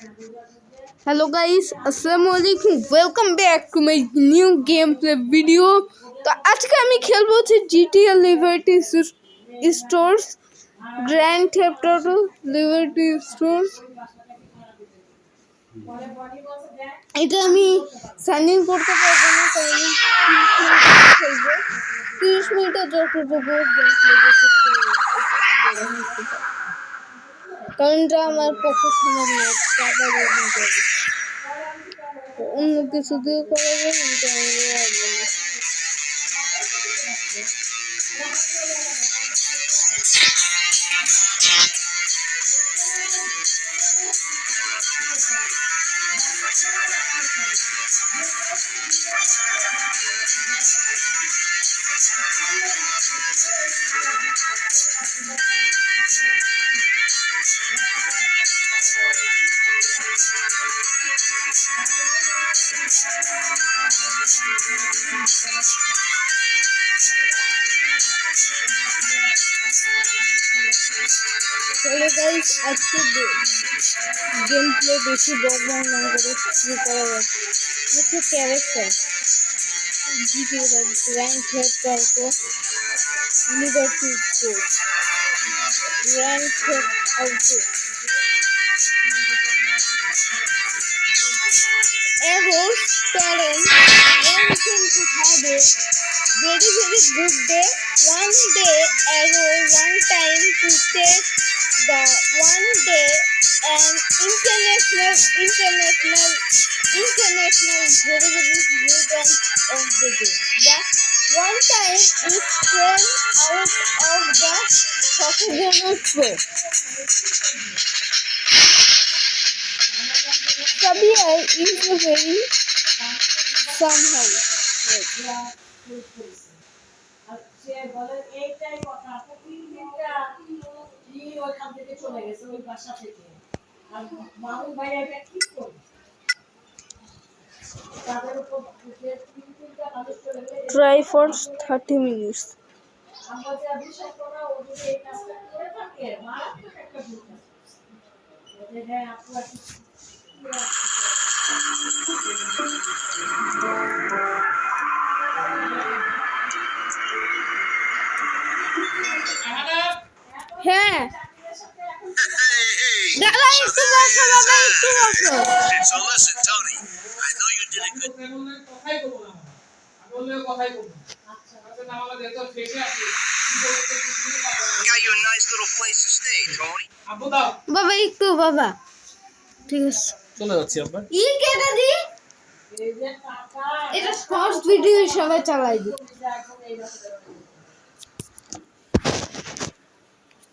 Hello guys, Assalamualaikum. Welcome back to my new gameplay video. तो आज का मैं खेलबो छे GTA Liberty Stores Grand Theft Auto Liberty Stores এটা আমি সাইন ইন করতে পারবো না তাই আমি 30 মিনিটের যতটুকু গেমপ্লে করতে কারণটা আমার পক্ষে সম্ভব নয় টাকা দিয়ে অন্য কিছু দিয়ে করা যায় কিন্তু चलो गाइस आज के गेम प्ले बेसी बॉगबाउंड ना करे शुरू करा जाए मुझे कैरेक्टर GTA का grand theft auto liberty stores grand theft auto Arrows parents want him to have a very good day. One day, Arrow one time to take the one day and international very return of the day. That one time is thrown out of the hexagonal floor. Sabia is a very somehow. Try for 30 minutes. হ্যাঁ দাদা একটু বসো বাবা একটু বসো So listen Tony, I know you did a good got you a nice little place to stay, Tony. বাবা একটু বাবা ঠিক আছে চলে যাচ্ছি আব্বা ই কেটে দি এটা শর্টস ভিডিও সবাই চালাই দি